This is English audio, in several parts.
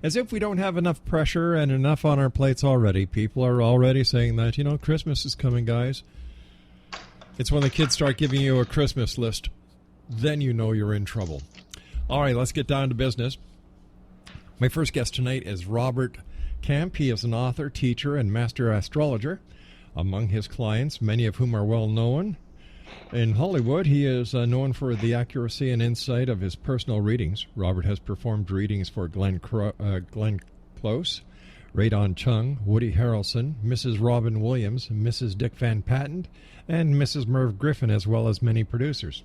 As if we don't have enough pressure and enough on our plates already. People are already saying that, Christmas is coming, guys. It's when the kids start giving you a Christmas list. Then you know you're in trouble. All right, let's get down to business. My first guest tonight is Robert Camp. He is an author, teacher, and master astrologer. Among his clients, many of whom are well known in Hollywood, he is known for the accuracy and insight of his personal readings. Robert has performed readings for Glenn Close, Radon Chung, Woody Harrelson, Mrs. Robin Williams, Mrs. Dick Van Patten, and Mrs. Merv Griffin, as well as many producers.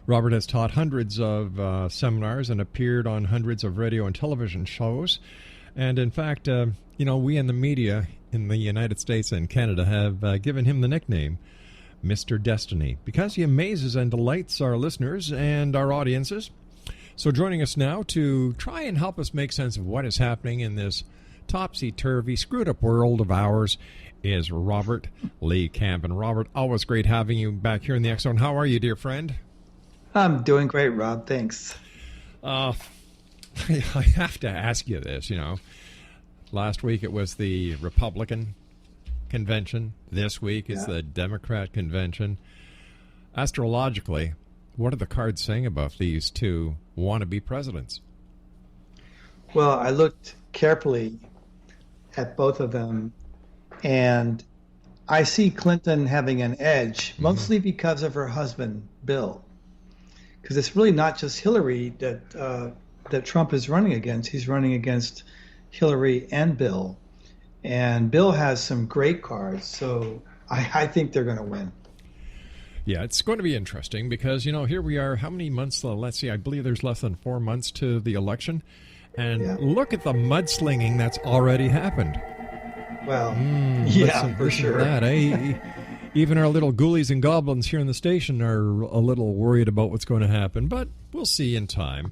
Robert has taught hundreds of seminars and appeared on hundreds of radio and television shows. And in fact, we in the media in the United States and Canada have given him the nickname Mr. Destiny, because he amazes and delights our listeners and our audiences. So joining us now to try and help us make sense of what is happening in this topsy-turvy, screwed-up world of ours is Robert Lee Camp. And Robert, always great having you back here in the X-Zone. How are you, dear friend? I'm doing great, Rob. Thanks. I have to ask you this, Last week it was the Republican convention. This week is the Democrat convention. Astrologically, what are the cards saying about these two wannabe presidents? Well, I looked carefully at both of them, and I see Clinton having an edge, mostly because of her husband, Bill. Because it's really not just Hillary that Trump is running against. He's running against Hillary and Bill. And Bill has some great cards, so I think they're going to win. Yeah, it's going to be interesting because, here we are, how many months, let's see, I believe there's less than 4 months to the election. And look at the mudslinging that's already happened. Well, for sure. That, eh? Even our little ghoulies and goblins here in the station are a little worried about what's going to happen, but we'll see in time.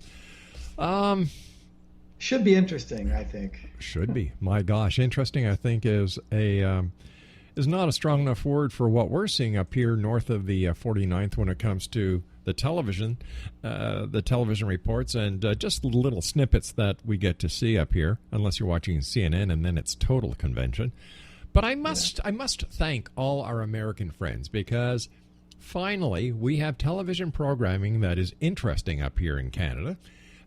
Should be interesting, I think. Should be. My gosh, interesting, I think, is not a strong enough word for what we're seeing up here north of the 49th when it comes to the television reports and just little snippets that we get to see up here, unless you're watching CNN and then it's total convention. But I must thank all our American friends because finally we have television programming that is interesting up here in Canada.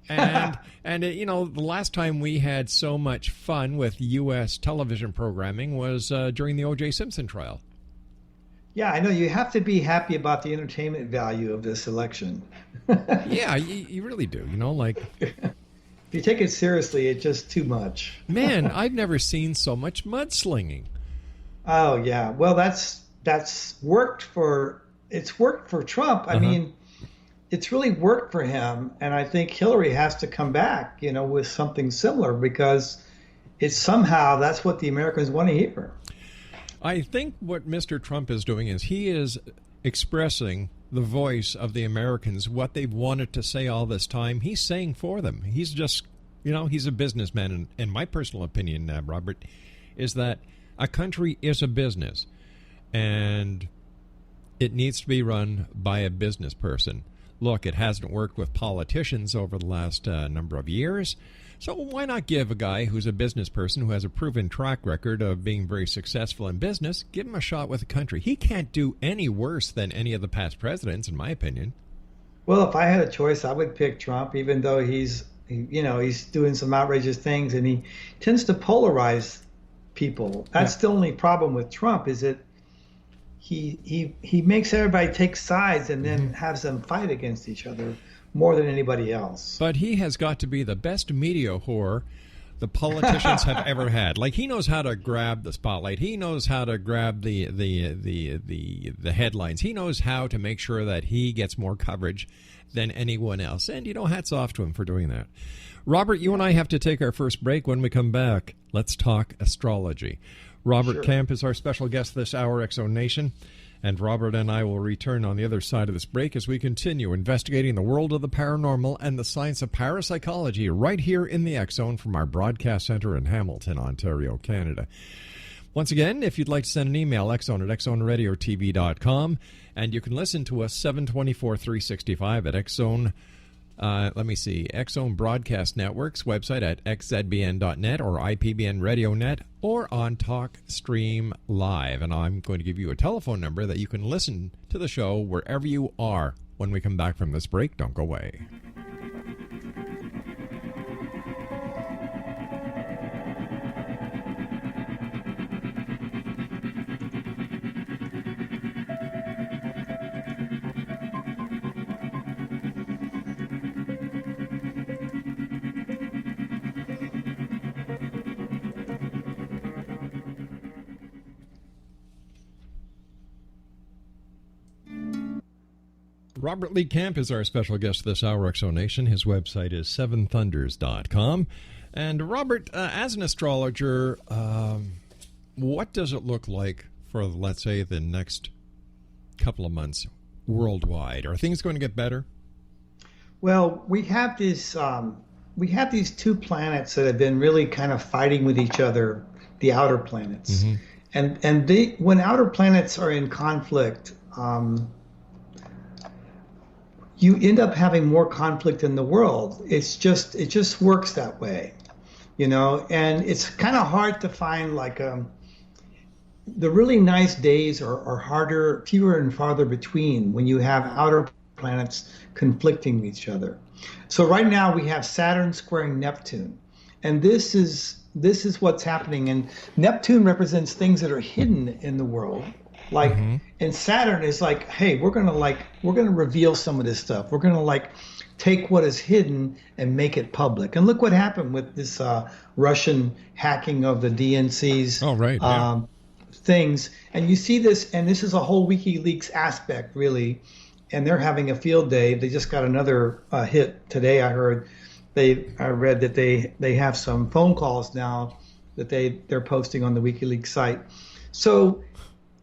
And the last time we had so much fun with U.S. television programming was during the O.J. Simpson trial. Yeah, I know. You have to be happy about the entertainment value of this election. Yeah, you really do. If you take it seriously, it's just too much. Man, I've never seen so much mudslinging. Oh, yeah. Well, that's worked for Trump. I mean, it's really worked for him, and I think Hillary has to come back, with something similar because it's somehow that's what the Americans want to hear. I think what Mr. Trump is doing is he is expressing the voice of the Americans, what they've wanted to say all this time. He's saying for them. He's just, he's a businessman, and my personal opinion, Robert, is that a country is a business, and it needs to be run by a business person. Look, it hasn't worked with politicians over the last number of years, so why not give a guy who's a business person who has a proven track record of being very successful in business, give him a shot with the country? He can't do any worse than any of the past presidents, in my opinion. Well, if I had a choice, I would pick Trump, even though he's doing some outrageous things, and he tends to polarize people. That's the only problem with Trump, is that he makes everybody take sides and then has them fight against each other more than anybody else. But he has got to be the best media whore the politicians have ever had. Like, he knows how to grab the spotlight. He knows how to grab the headlines. He knows how to make sure that he gets more coverage than anyone else. And, hats off to him for doing that. Robert, you and I have to take our first break. When we come back, let's talk astrology. Robert Camp is our special guest this hour, X-Zone Nation. And Robert and I will return on the other side of this break as we continue investigating the world of the paranormal and the science of parapsychology right here in the X-Zone from our broadcast center in Hamilton, Ontario, Canada. Once again, if you'd like to send an email, xzone at xzoneradiotv.com, and you can listen to us 7/24/365 at xzone.com. Let me see. X-Zone Broadcast Network's website at xzbn.net or IPBN RadioNet or on TalkStream Live. And I'm going to give you a telephone number that you can listen to the show wherever you are. When we come back from this break, don't go away. Robert Lee Camp is our special guest this hour, Exonation. His website is seventhunders.com. And Robert, as an astrologer, what does it look like for, let's say, the next couple of months worldwide? Are things going to get better? Well, we have these two planets that have been really kind of fighting with each other, the outer planets. Mm-hmm. And when outer planets are in conflict, you end up having more conflict in the world. It just works that way, and it's kind of hard to find the really nice days are harder, fewer and farther between when you have outer planets conflicting with each other. So right now we have Saturn squaring Neptune, and this is what's happening. And Neptune represents things that are hidden in the world. And Saturn is like, hey, we're gonna reveal some of this stuff. We're gonna take what is hidden and make it public. And look what happened with this Russian hacking of the DNC's things. And you see this, and this is a whole WikiLeaks aspect, really. And they're having a field day. They just got another hit today. I read that they have some phone calls now that they're posting on the WikiLeaks site. So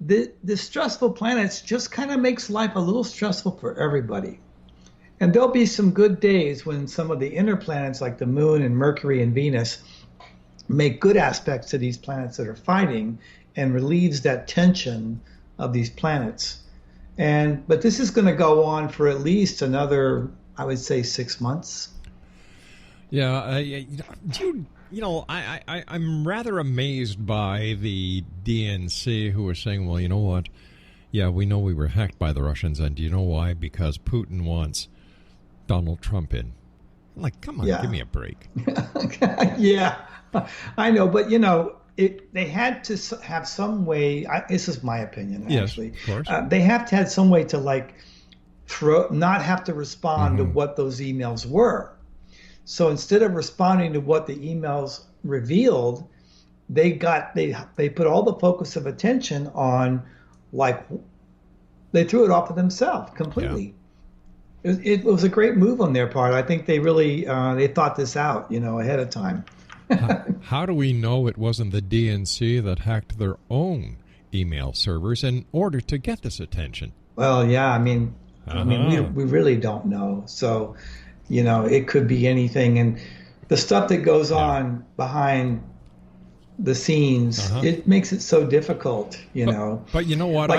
the stressful planets just kind of makes life a little stressful for everybody. And there'll be some good days when some of the inner planets like the Moon and Mercury and Venus make good aspects to these planets that are fighting and relieves that tension of these planets. But this is going to go on for at least another, I would say, 6 months. Yeah, I'm rather amazed by the DNC who are saying, well, you know what? Yeah, we know we were hacked by the Russians, and do you know why? Because Putin wants Donald Trump in. I'm like, come on, give me a break. Yeah, I know, but they had to have some way. This is my opinion, actually. Yes, of course. They have to have some way to not have to respond to what those emails were. So instead of responding to what the emails revealed, they put all the focus of attention on they threw it off of themselves completely. Yeah. It was a great move on their part. I think they really they thought this out, ahead of time. How do we know it wasn't the DNC that hacked their own email servers in order to get this attention? Well, yeah, we really don't know. So, it could be anything. And the stuff that goes on behind the scenes, it makes it so difficult, But you know what?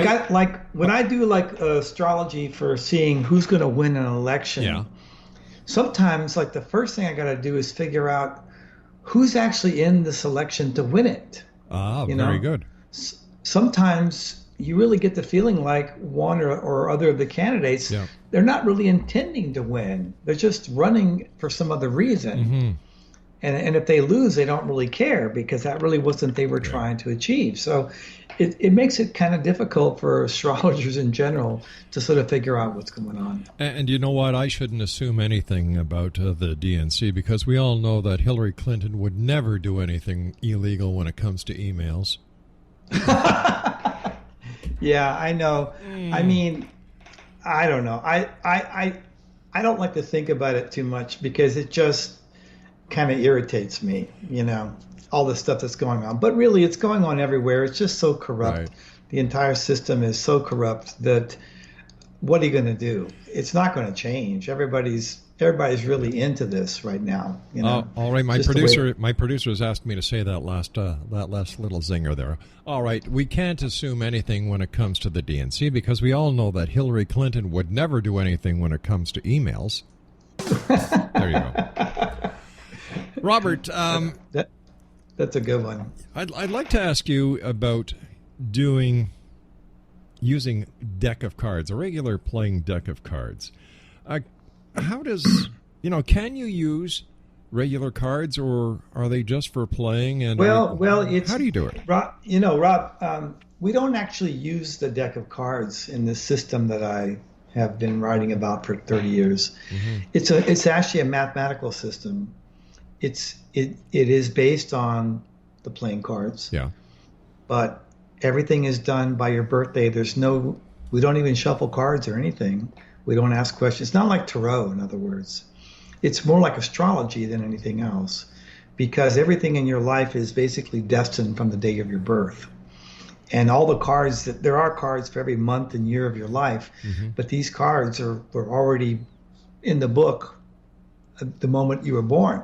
When I do astrology for seeing who's going to win an election, sometimes the first thing I got to do is figure out who's actually in this election to win it. Very good. Sometimes you really get the feeling like one or other of the candidates, they're not really intending to win. They're just running for some other reason. Mm-hmm. And if they lose, they don't really care because that really wasn't what they were trying to achieve. So it makes it kind of difficult for astrologers in general to sort of figure out what's going on. And you know what? I shouldn't assume anything about the DNC because we all know that Hillary Clinton would never do anything illegal when it comes to emails. Yeah, I know. I mean, I don't know. I don't like to think about it too much because it just kind of irritates me, all the stuff that's going on. But really, it's going on everywhere. It's just so corrupt. Right. The entire system is so corrupt that what are you going to do? It's not going to change. Everybody's really into this right now. All right, my producer has asked me to say that last little zinger there. All right, we can't assume anything when it comes to the DNC because we all know that Hillary Clinton would never do anything when it comes to emails. There you go. Robert, that's a good one. I'd like to ask you about using deck of cards, a regular playing deck of cards. How does, can you use regular cards, or are they just for playing? And well, how do you do it? Rob, we don't actually use the deck of cards in this system that I have been writing about for 30 years. Mm-hmm. It's actually a mathematical system. It is based on the playing cards. Yeah. But everything is done by your birthday. We don't even shuffle cards or anything. We don't ask questions. It's not like tarot, in other words. It's more like astrology than anything else, because everything in your life is basically destined from the day of your birth. And all the cards, there are cards for every month and year of your life, mm-hmm. but these cards were already in the book at the moment you were born.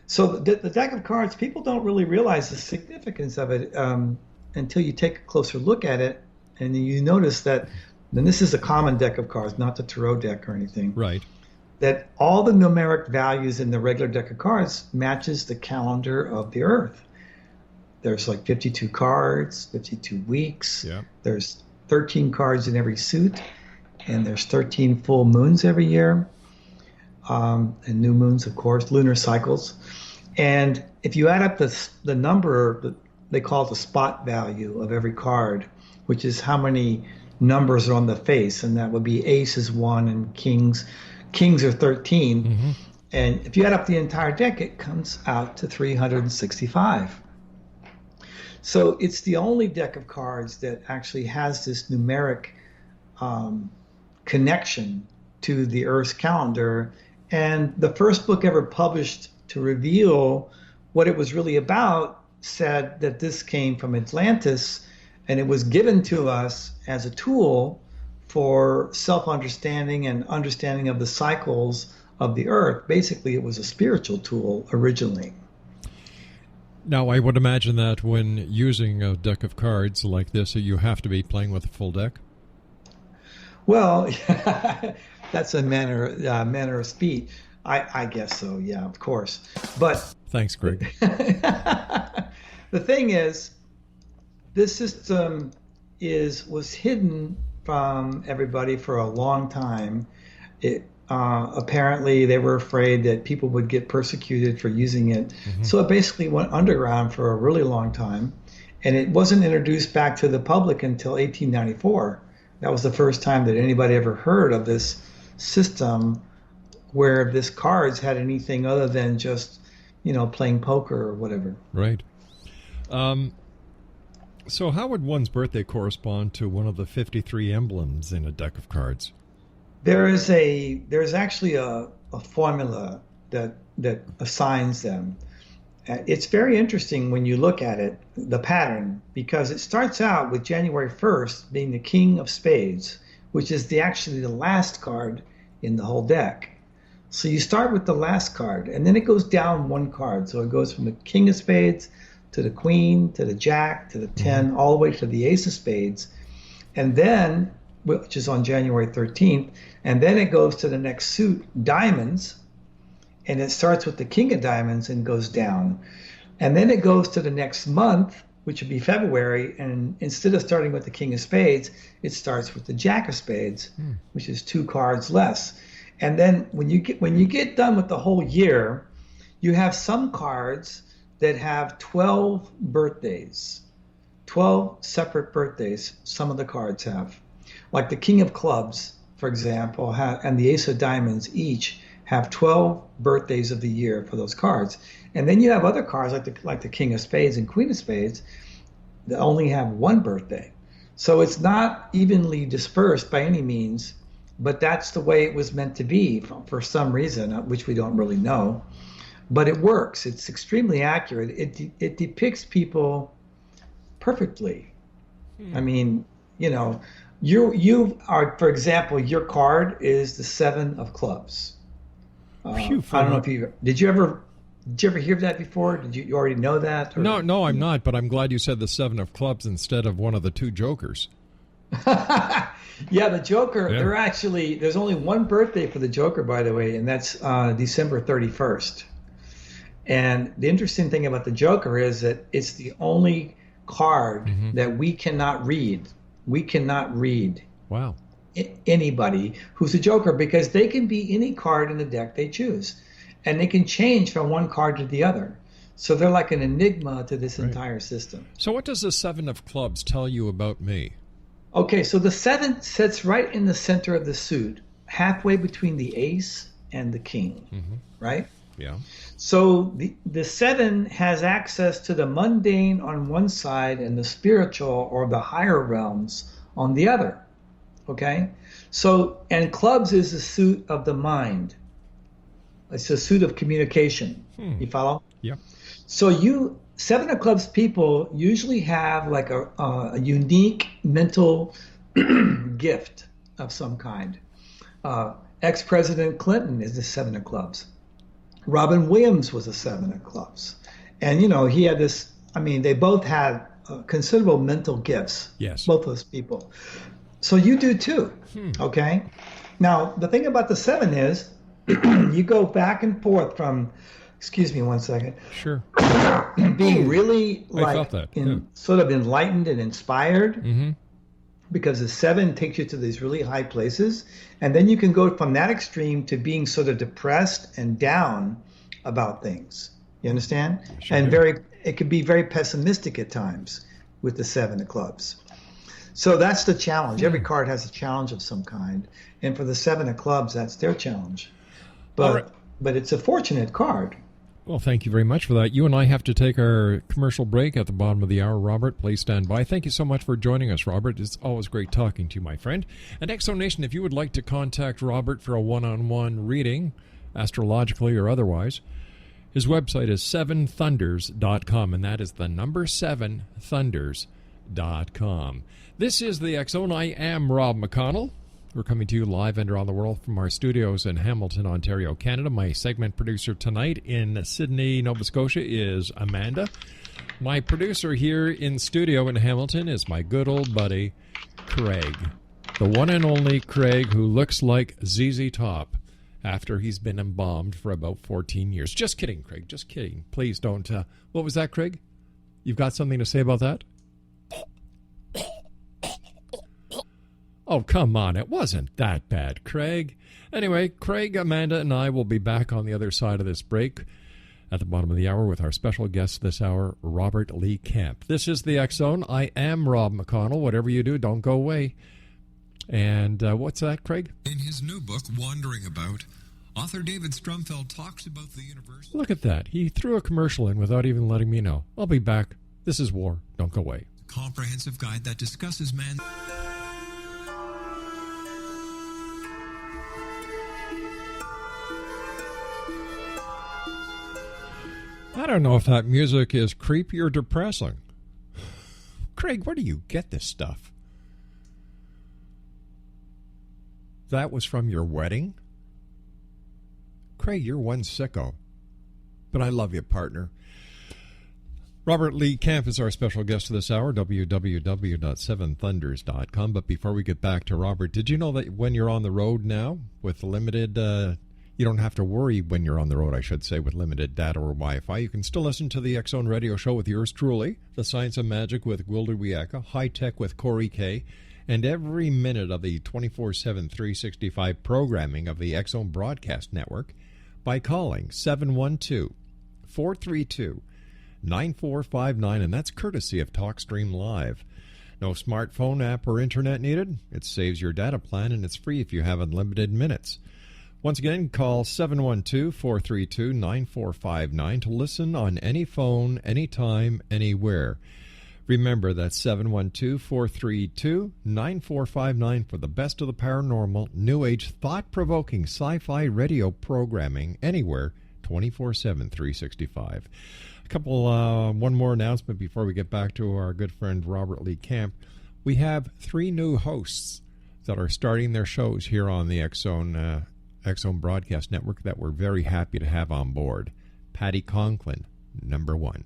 So the deck of cards, people don't really realize the significance of it until you take a closer look at it, and you notice that, and this is a common deck of cards, not the tarot deck or anything. Right. That all the numeric values in the regular deck of cards matches the calendar of the Earth. There's like 52 cards, 52 weeks. Yeah. There's 13 cards in every suit, and there's 13 full moons every year, and new moons, of course, lunar cycles. And if you add up the number, they call it the spot value of every card, which is how many numbers are on the face, and that would be ace is 1 and kings are 13. Mm-hmm. And if you add up the entire deck, it comes out to 365. So it's the only deck of cards that actually has this numeric connection to the Earth's calendar. And the first book ever published to reveal what it was really about said that this came from Atlantis, and it was given to us as a tool for self-understanding and understanding of the cycles of the Earth. Basically, it was a spiritual tool originally. Now, I would imagine that when using a deck of cards like this, you have to be playing with a full deck? Well, that's a manner of speech. I guess so, yeah, of course. But thanks, Greg. The thing is, this system was hidden from everybody for a long time. Apparently, they were afraid that people would get persecuted for using it. Mm-hmm. So it basically went underground for a really long time. And it wasn't introduced back to the public until 1894. That was the first time that anybody ever heard of this system where this cards had anything other than just, playing poker or whatever. Right. So how would one's birthday correspond to one of the 53 emblems in a deck of cards? There's actually a formula that assigns them. It's very interesting when you look at it, the pattern, because it starts out with January 1st being the King of Spades, which is actually the last card in the whole deck. So you start with the last card, and then it goes down one card. So it goes from the King of Spades to the Queen, to the Jack, to the 10, all the way to the Ace of Spades. And then, which is on January 13th, and then it goes to the next suit, Diamonds, and it starts with the King of Diamonds and goes down. And then it goes to the next month, which would be February, and instead of starting with the King of Spades, it starts with the Jack of Spades, which is 2 cards less. And then when you get done with the whole year, you have some cards that have 12 birthdays, 12 separate birthdays. Some of the cards have, like the King of Clubs, for example, and the Ace of Diamonds each have 12 birthdays of the year for those cards. And then you have other cards like the King of Spades and Queen of Spades that only have 1 birthday. So it's not evenly dispersed by any means, but that's the way it was meant to be for some reason, which we don't really know. But it works. It's extremely accurate. It depicts people perfectly. I mean, you are, for example, your card is the 7 of clubs. I don't know if did you ever hear that before? Did you already know that? Or? No, I'm not. But I'm glad you said the 7 of clubs instead of one of the 2 jokers. Yeah, the Joker, Yeah. there's only one birthday for the Joker, by the way, and that's December 31st. And the interesting thing about the Joker is that it's the only card that we cannot read. We cannot read Wow. anybody who's a Joker because they can be any card in the deck they choose. And they can change from one card to the other. So they're like an enigma to this entire system. So what does the 7 of clubs tell you about me? Okay, so the 7 sits right in the center of the suit, halfway between the ace and the king, right? Yeah. So the 7 has access to the mundane on one side and the spiritual or the higher realms on the other. Okay? So, and clubs is the suit of the mind. It's a suit of communication. You follow? Yeah. So 7 of clubs people usually have like a unique mental gift of some kind. Ex-President Clinton is the 7 of clubs. Robin Williams was a 7 of clubs. And, he had this, they both had considerable mental gifts. Yes. Both those people. So you do too. Okay? Now, the thing about the 7 is you go back and forth from, excuse me one second, Sure. being really I felt that. sort of enlightened and inspired. Because the 7 takes you to these really high places. And then you can go from that extreme to being sort of depressed and down about things. You understand? Sure And do. it could be very pessimistic at times with the 7 of clubs. So that's the challenge. Every card has a challenge of some kind. And for the 7 of clubs, that's their challenge. But it's a fortunate card. Well, thank you very much for that. You and I have to take our commercial break at the bottom of the hour. Robert, please stand by. Thank you so much for joining us, Robert. It's always great talking to you, my friend. And Exonation, if you would like to contact Robert for a one-on-one reading, astrologically or otherwise, his website is 7thunders.com, and that is the number 7thunders.com. This is the X Zone. I am Rob McConnell. We're coming to you live and around the world from our studios in Hamilton, Ontario, Canada. My segment producer tonight in Sydney, Nova Scotia is Amanda. My producer here in studio in Hamilton is my good old buddy, Craig. The one and only Craig who looks like ZZ Top after he's been embalmed for about 14 years. Just kidding, Craig. Just kidding. Please don't. What was that, Craig? You've got something to say about that? Oh, come on. It wasn't that bad, Craig. Anyway, Craig, Amanda, and I will be back on the other side of this break at the bottom of the hour with our special guest this hour, Robert Lee Camp. This is the X Zone. I am Rob McConnell. Whatever you do, don't go away. And what's that, Craig? In his new book, Wandering About, author David Strumfeld talks about the universe. Look at that. He threw a commercial in without even letting me know. I'll be back. This is War. Don't go away. A comprehensive guide that discusses man. I don't know if that music is creepy or depressing. Craig, where do you get this stuff? That was from your wedding? Craig, you're one sicko. But I love you, partner. Robert Lee Camp is our special guest this hour, www.7thunders.com. But before we get back to Robert, did you know that when you're on the road now with limited... you don't have to worry when you're on the road, I should say, with limited data or Wi-Fi. You can still listen to the X Zone Radio Show with yours truly, The Science of Magic with Gwilda Wiyaka, High Tech with Corey K, and every minute of the 24/7, 365 programming of the X Zone Broadcast Network by calling 712-432-9459, and that's courtesy of TalkStream Live. No smartphone app or internet needed. It saves your data plan, and it's free if you have unlimited minutes. Once again, call 712-432-9459 to listen on any phone, anytime, anywhere. Remember, that's 712-432-9459 for the best of the paranormal, new age, thought-provoking sci-fi radio programming anywhere, 24/7, 365. One more announcement before we get back to our good friend Robert Lee Camp. We have 3 new hosts that are starting their shows here on the X Zone Broadcast Network that we're very happy to have on board. Patty Conklin, number 1.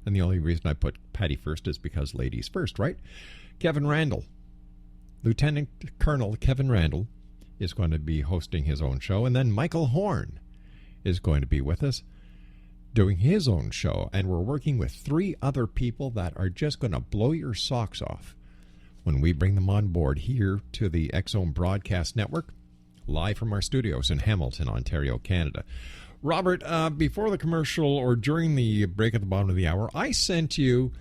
And the only reason I put Patty first is because ladies first, right? Kevin Randall, Lieutenant Colonel Kevin Randall is going to be hosting his own show, and then Michael Horn is going to be with us doing his own show, and we're working with 3 other people that are just going to blow your socks off when we bring them on board here to the X-Zone Broadcast Network, live from our studios in Hamilton, Ontario, Canada. Robert, before the commercial or during the break at the bottom of the hour, I sent you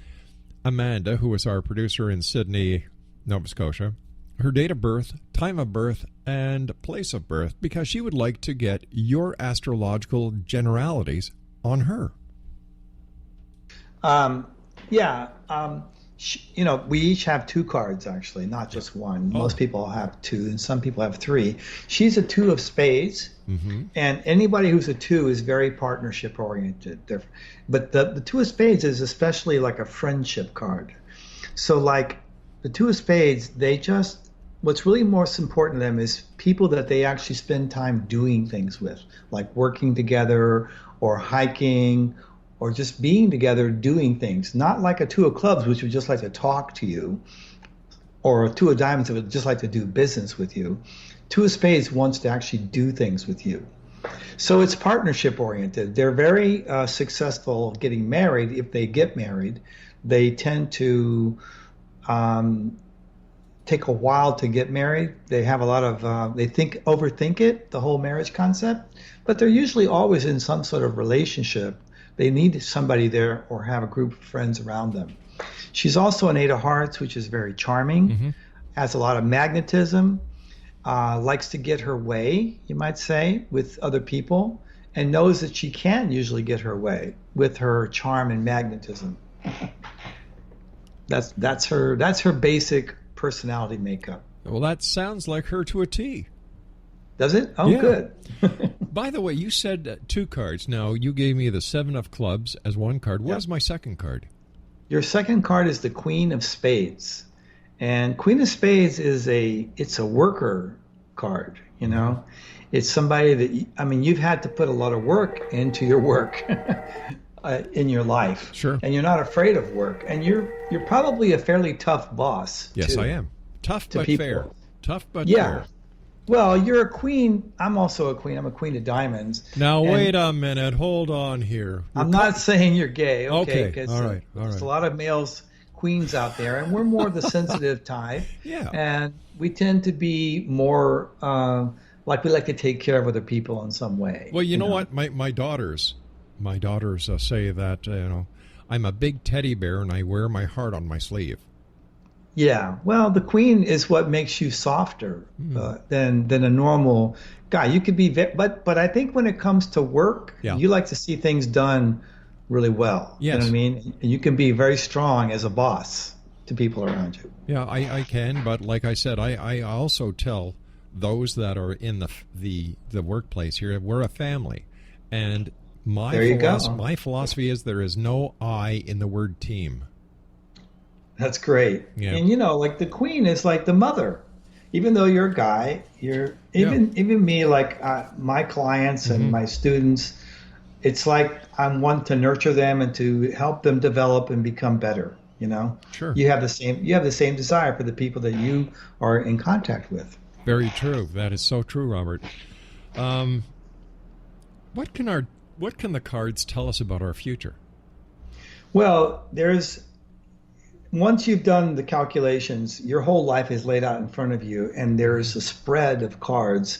Amanda, who is our producer in Sydney, Nova Scotia, her date of birth, time of birth, and place of birth, because she would like to get your astrological generalities on her. We each have 2 cards, actually, not just one. Most people have 2, and some people have 3. She's a 2 of spades, and anybody who's a 2 is very partnership-oriented. But the 2 of spades is especially like a friendship card. So, like, the 2 of spades, what's really most important to them is people that they actually spend time doing things with, like working together or hiking or just being together doing things. Not like a 2 of clubs, which would just like to talk to you, or a 2 of diamonds that would just like to do business with you. 2 of spades wants to actually do things with you. So it's partnership oriented. They're very successful getting married. If they get married, they tend to take a while to get married. They have a lot of, overthink it, the whole marriage concept, but they're usually always in some sort of relationship. They need somebody there or have a group of friends around them. She's also an 8 of hearts, which is very charming, has a lot of magnetism, likes to get her way, you might say, with other people, and knows that she can usually get her way with her charm and magnetism. That's her basic personality makeup. Well, that sounds like her to a T. Does it? Oh, yeah. Good. By the way, you said 2 cards. Now, you gave me the 7 of clubs as one card. What is my second card? Your second card is the Queen of Spades. And Queen of Spades it's a worker card, you know. It's somebody that, you've had to put a lot of work into your work in your life. Sure. And you're not afraid of work. And you're probably a fairly tough boss. Yes, too, I am. Tough but people. fair. Tough but yeah. fair. Well, you're a queen. I'm also a queen. I'm a queen of diamonds. Now, wait a minute. Hold on here. I'm not saying you're gay. Okay. All right. There's a lot of males, queens out there, and we're more the sensitive type. Yeah. And we tend to be more like we like to take care of other people in some way. Well, you know what? My daughters say that, I'm a big teddy bear and I wear my heart on my sleeve. Yeah, well, the queen is what makes you softer than a normal guy. You could be, but I think when it comes to work, you like to see things done really well. Yes. You know what I mean? And you can be very strong as a boss to people around you. Yeah, I can, but like I said, I also tell those that are in the workplace here, we're a family, and my philosophy is there is no I in the word team. That's great. Yeah. And like the queen is like the mother. Even though you're a guy, even me, like my clients and my students, it's like I'm one to nurture them and to help them develop and become better. Sure. You have the same desire for the people that you are in contact with. Very true. That is so true, Robert. What can the cards tell us about our future? Well, once you've done the calculations, your whole life is laid out in front of you, and there's a spread of cards,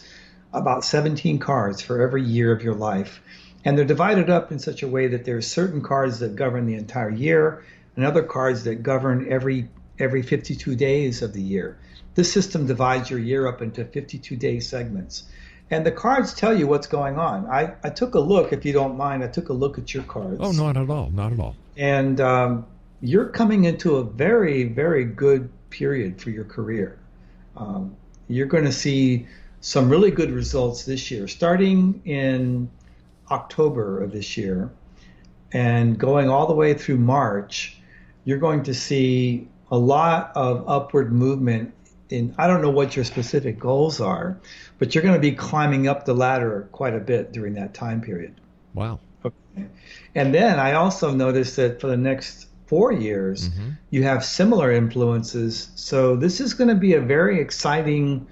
about 17 cards for every year of your life. And they're divided up in such a way that there's certain cards that govern the entire year and other cards that govern every 52 days of the year. This system divides your year up into 52-day segments. And the cards tell you what's going on. I took a look, if you don't mind, at your cards. Oh, not at all. Not at all. And you're coming into a very, very good period for your career. You're going to see some really good results this year, starting in October of this year and going all the way through March. You're going to see a lot of upward movement I don't know what your specific goals are, but you're going to be climbing up the ladder quite a bit during that time period. Wow. Okay. And then I also noticed that for the next 4 years, you have similar influences. So this is going to be a very exciting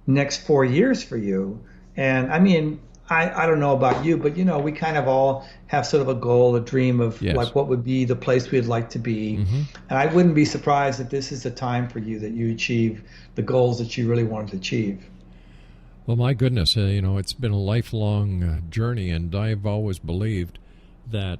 next 4 years for you. And I mean, I don't know about you, but we kind of all have sort of a goal, a dream of like what would be the place we'd like to be. And I wouldn't be surprised if this is the time for you that you achieve the goals that you really wanted to achieve. Well, my goodness, it's been a lifelong journey, and I've always believed that,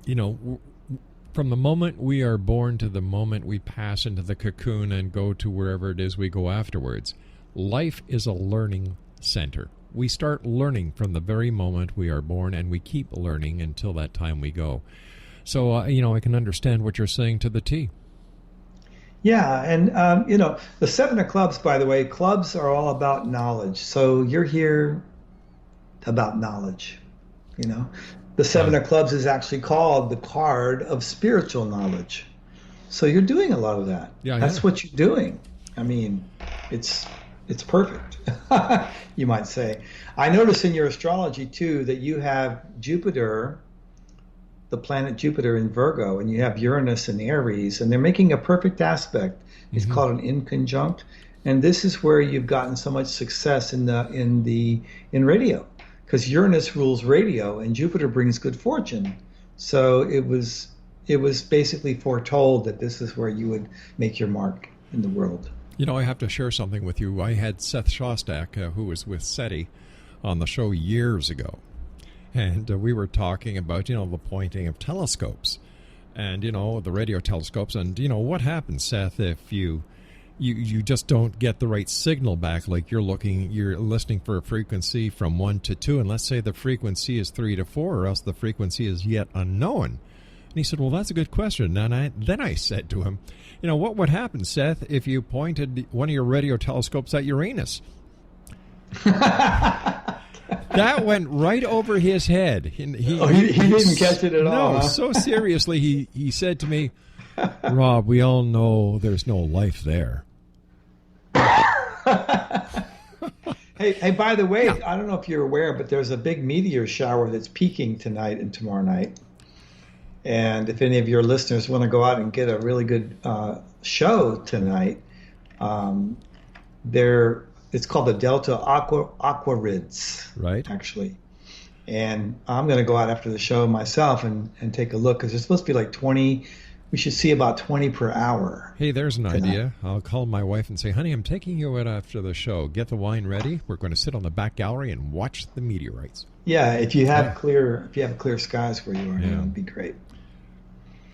from the moment we are born to the moment we pass into the cocoon and go to wherever it is we go afterwards, life is a learning center. We start learning from the very moment we are born, and we keep learning until that time we go. So, I can understand what you're saying to the T. Yeah, and, the 7 of clubs, by the way, clubs are all about knowledge. So you're here about knowledge, The 7 of clubs is actually called the card of spiritual knowledge. So you're doing a lot of that. Yeah, that's what you're doing. I mean, it's perfect, you might say. I notice in your astrology, too, that you have Jupiter, the planet Jupiter in Virgo, and you have Uranus in Aries, and they're making a perfect aspect. It's called an inconjunct. And this is where you've gotten so much success in radio, because Uranus rules radio and Jupiter brings good fortune. So it was basically foretold that this is where you would make your mark in the world. I have to share something with you. I had Seth Shostak, who was with SETI, on the show years ago. And we were talking about, the pointing of telescopes and, the radio telescopes. And, what happens, Seth, if you just don't get the right signal back? Like you're listening for a frequency from 1 to 2. And let's say the frequency is 3 to 4, or else the frequency is yet unknown. And he said, well, that's a good question. And then I said to him, what would happen, Seth, if you pointed one of your radio telescopes at Uranus? That went right over his head. He didn't catch it at all. No, so seriously, he said to me, Rob, we all know there's no life there. Hey, by the way, I don't know if you're aware, but there's a big meteor shower that's peaking tonight and tomorrow night. And if any of your listeners want to go out and get a really good show tonight, it's called the Delta Aquarids, right? Actually. And I'm going to go out after the show myself and take a look, because there's supposed to be like 20. We should see about 20 per hour. Hey, there's an idea. I'll call my wife and say, honey, I'm taking you out after the show. Get the wine ready. We're going to sit on the back gallery and watch the meteorites. Yeah, if you have clear skies where you are, that would be great.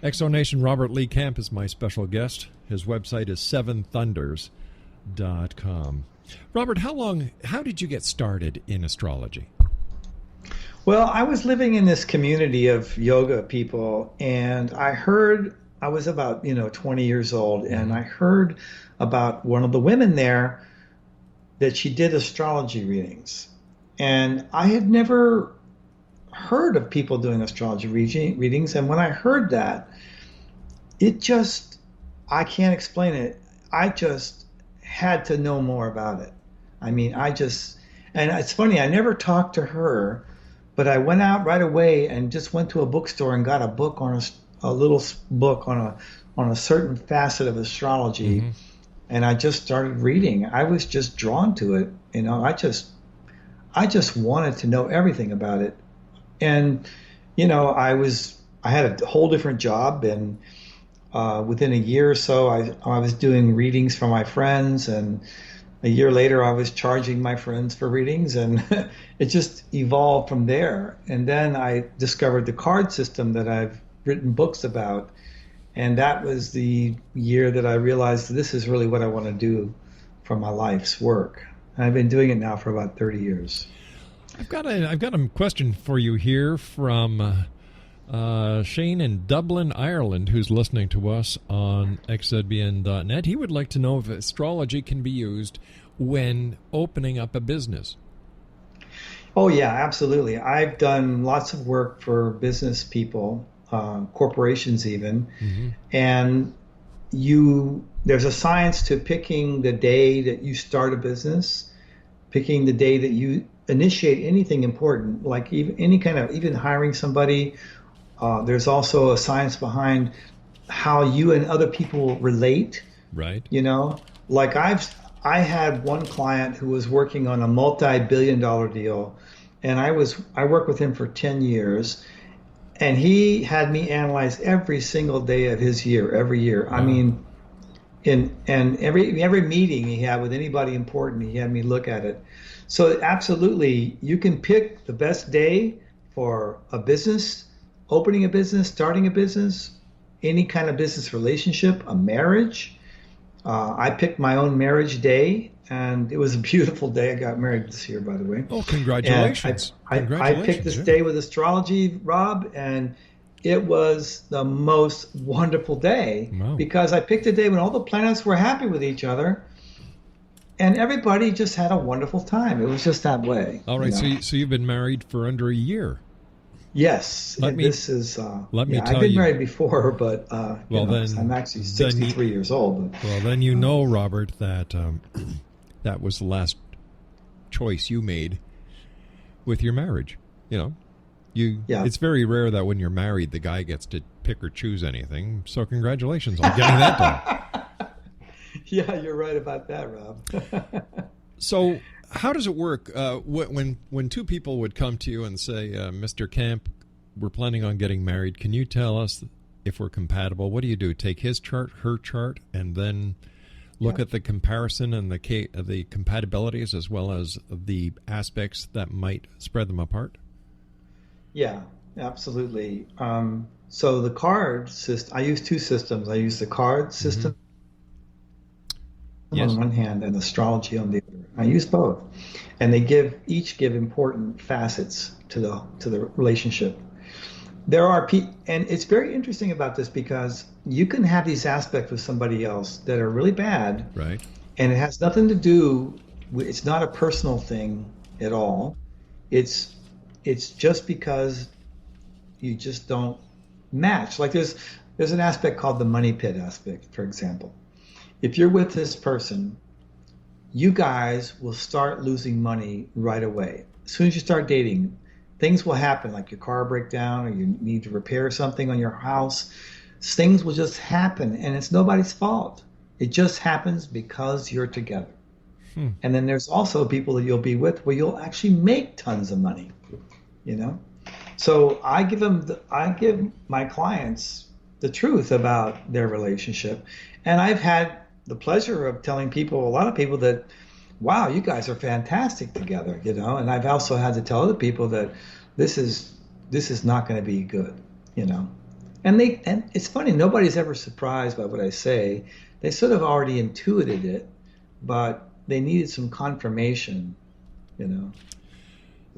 Exonation Robert Lee Camp is my special guest. His website is 7thunders.com. Robert, how did you get started in astrology? Well, I was living in this community of yoga people, and I was about 20 years old, and I heard about one of the women there that she did astrology readings. And I had never heard of people doing astrology readings, and when I heard that, I can't explain it. I just had to know more about it. I mean, and it's funny, I never talked to her, but I went out right away and just went to a bookstore and got a book a little book on a certain facet of astrology, and I just started reading. I was just drawn to it. I just wanted to know everything about it. And, I had a whole different job, and within a year or so, I was doing readings for my friends, and a year later, I was charging my friends for readings, and it just evolved from there. And then I discovered the card system that I've written books about, and that was the year that I realized this is really what I want to do for my life's work. And I've been doing it now for about 30 years. I've got a question for you here from Shane in Dublin, Ireland, who's listening to us on xzbn.net. He would like to know if astrology can be used when opening up a business. Oh, yeah, absolutely. I've done lots of work for business people, corporations even, and there's a science to picking the day that you start a business, picking the day that you initiate anything important, like even hiring somebody, There's also a science behind how you and other people relate. Right. You know, like I had one client who was working on a multi-billion-dollar deal, and I worked with him for 10 years, and he had me analyze every single day of his year, every year. I Wow. mean, and every meeting he had with anybody important, he had me look at it. So absolutely, you can pick the best day for a business, opening a business, starting a business, any kind of business relationship, a marriage. I picked my own marriage day, and it was a beautiful day. I got married this year, by the way. Oh, And congratulations. I picked Congratulations. this Yeah. day with astrology, Rob, and it was the most wonderful day Wow. because I picked a day when all the planets were happy with each other, and everybody just had a wonderful time. It was just that way, All you right. know. So you've been married for under a year. Yes, Let me this is, let me yeah, I've tell been you. married before, but, Well, 'cause I'm actually then you, 63 years old. well, then you know, Robert, that that was the last choice you made with your marriage. You know, Yeah. it's very rare that when you're married, the guy gets to pick or choose anything. So congratulations on getting that done. Yeah, you're right about that, Rob. So how does it work when two people would come to you and say, Mr. Camp, we're planning on getting married. Can you tell us if we're compatible? What do you do? Take his chart, her chart, and then look Yeah. at the comparison and the compatibilities as well as the aspects that might spread them apart? Yeah, absolutely. So the card system, I use two systems. I use the card Mm-hmm. system on Yes. one hand and astrology on the other. I use both, and they each give important facets to the relationship. There are and it's very interesting about this because you can have these aspects with somebody else that are really bad, Right. and it has nothing to do with, it's not a personal thing at all. It's it's just because you just don't match. Like there's an aspect called the money pit aspect, for example. If you're with this person, you guys will start losing money right away. As soon as you start dating, things will happen, like your car break down or you need to repair something on your house. Things will just happen, and it's nobody's fault. It just happens because you're together. Hmm. And then there's also people that you'll be with where you'll actually make tons of money, you know? So I give my clients the truth about their relationship. And I've had the pleasure of telling people, a lot of people that, wow, you guys are fantastic together, you know? And I've also had to tell other people that this is not going to be good, you know? And it's funny, nobody's ever surprised by what I say. They sort of already intuited it, but they needed some confirmation, you know.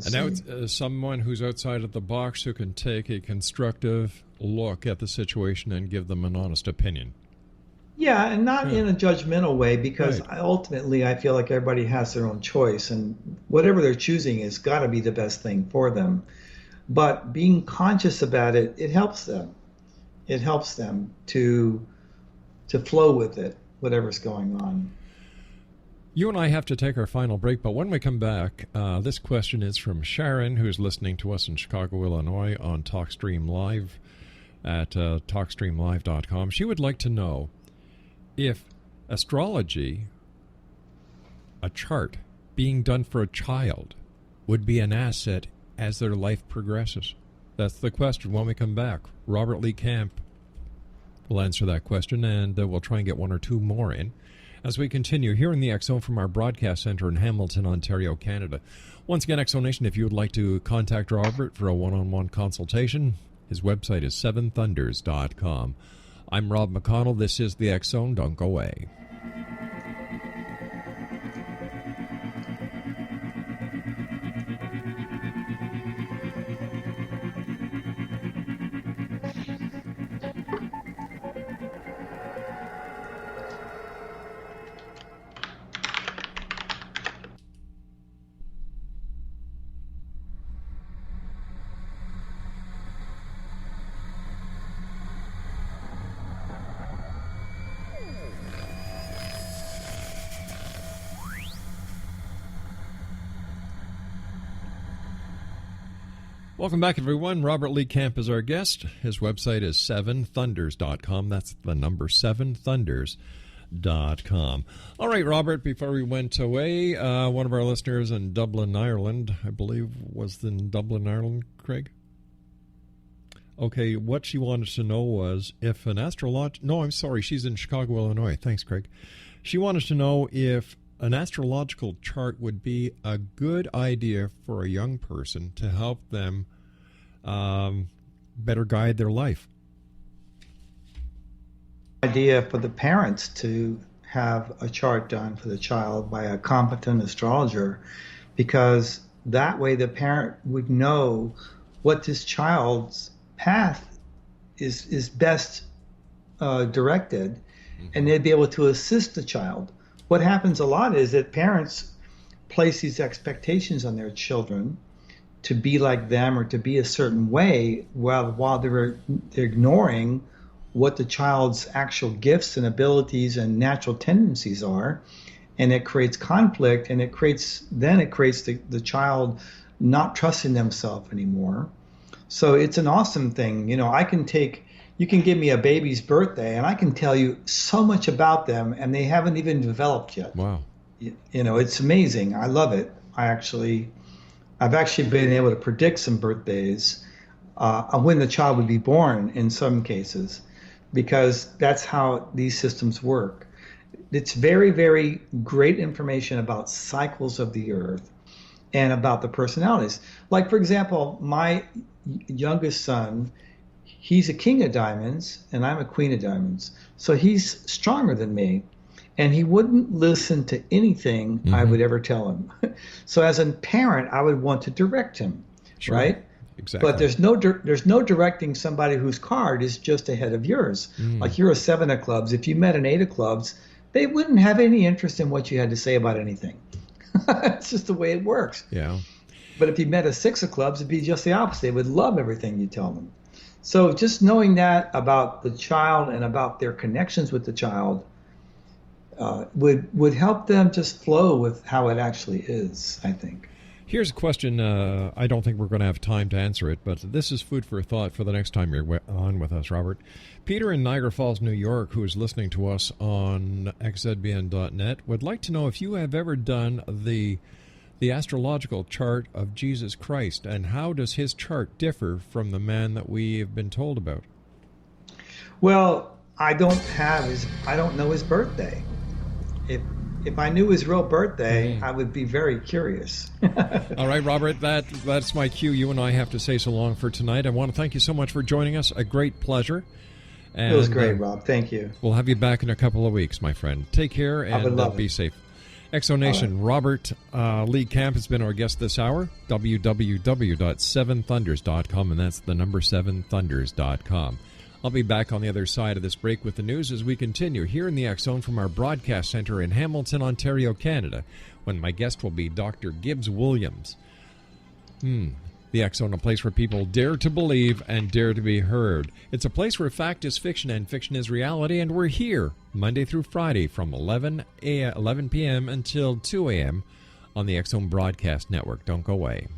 And now it's someone who's outside of the box who can take a constructive look at the situation and give them an honest opinion. Yeah, and not in a judgmental way, because Right. ultimately I feel like everybody has their own choice, and whatever they're choosing has got to be the best thing for them. But being conscious about it, it helps them. It helps them to flow with it, whatever's going on. You and I have to take our final break, but when we come back, this question is from Sharon, who's listening to us in Chicago, Illinois, on TalkStream Live at TalkStreamLive.com. She would like to know if astrology, a chart being done for a child, would be an asset as their life progresses. That's the question when we come back. Robert Lee Camp will answer that question, and we'll try and get one or two more in as we continue here in the X Zone from our broadcast center in Hamilton, Ontario, Canada. Once again, X Zone Nation, if you would like to contact Robert for a one-on-one consultation, his website is seventhunders.com. I'm Rob McConnell. This is the X Zone. Don't go away. Welcome back, everyone. Robert Lee Camp is our guest. His website is 7thunders.com. That's the number 7thunders.com. All right, Robert, before we went away, one of our listeners in Dublin, Ireland, I believe was in Dublin, Ireland, Craig? Okay, what she wanted to know was if an no, I'm sorry, she's in Chicago, Illinois. Thanks, Craig. She wanted to know if an astrological chart would be a good idea for a young person to help them better guide their life. Idea for the parents to have a chart done for the child by a competent astrologer, because that way the parent would know what this child's path is best directed, and they'd be able to assist the child. What happens a lot is that parents place these expectations on their children to be like them or to be a certain way while they're ignoring what the child's actual gifts and abilities and natural tendencies are. And it creates conflict, and it creates the child not trusting themselves anymore. So it's an awesome thing. You know, you can give me a baby's birthday, and I can tell you so much about them, and they haven't even developed yet. Wow. You know, it's amazing. I love it. I've actually been able to predict some birthdays when the child would be born in some cases, because that's how these systems work. It's very, very great information about cycles of the earth and about the personalities. Like, for example, my youngest son, he's a king of diamonds, and I'm a queen of diamonds. So he's stronger than me, and he wouldn't listen to anything I would ever tell him. So as a parent, I would want to direct him, Sure. right? Exactly. But there's no directing somebody whose card is just ahead of yours. Like, you're a 7 of clubs. If you met an 8 of clubs, they wouldn't have any interest in what you had to say about anything. It's just the way it works. Yeah. But if you met a 6 of clubs, it'd be just the opposite. They would love everything you tell them. So just knowing that about the child and about their connections with the child would help them just flow with how it actually is, I think. Here's a question. I don't think we're going to have time to answer it, but this is food for thought for the next time you're on with us, Robert. Peter in Niagara Falls, New York, who is listening to us on xzbn.net, would like to know if you have ever done the astrological chart of Jesus Christ, and how does his chart differ from the man that we have been told about? Well, I don't know his birthday. If I knew his real birthday, I would be very curious. All right, Robert, that's my cue. You and I have to say so long for tonight. I want to thank you so much for joining us. A great pleasure. And, it was great, Rob. Thank you. We'll have you back in a couple of weeks, my friend. Take care and be safe. Exonation, right. Robert Lee Camp has been our guest this hour. www.7thunders.com, and that's the number 7thunders.com. I'll be back on the other side of this break with the news as we continue here in the X Zone from our broadcast center in Hamilton, Ontario, Canada, when my guest will be Dr. Gibbs Williams. The X Zone, a place where people dare to believe and dare to be heard. It's a place where fact is fiction and fiction is reality, and we're here Monday through Friday from 11 p.m. until 2 a.m. on the X Zone Broadcast Network. Don't go away.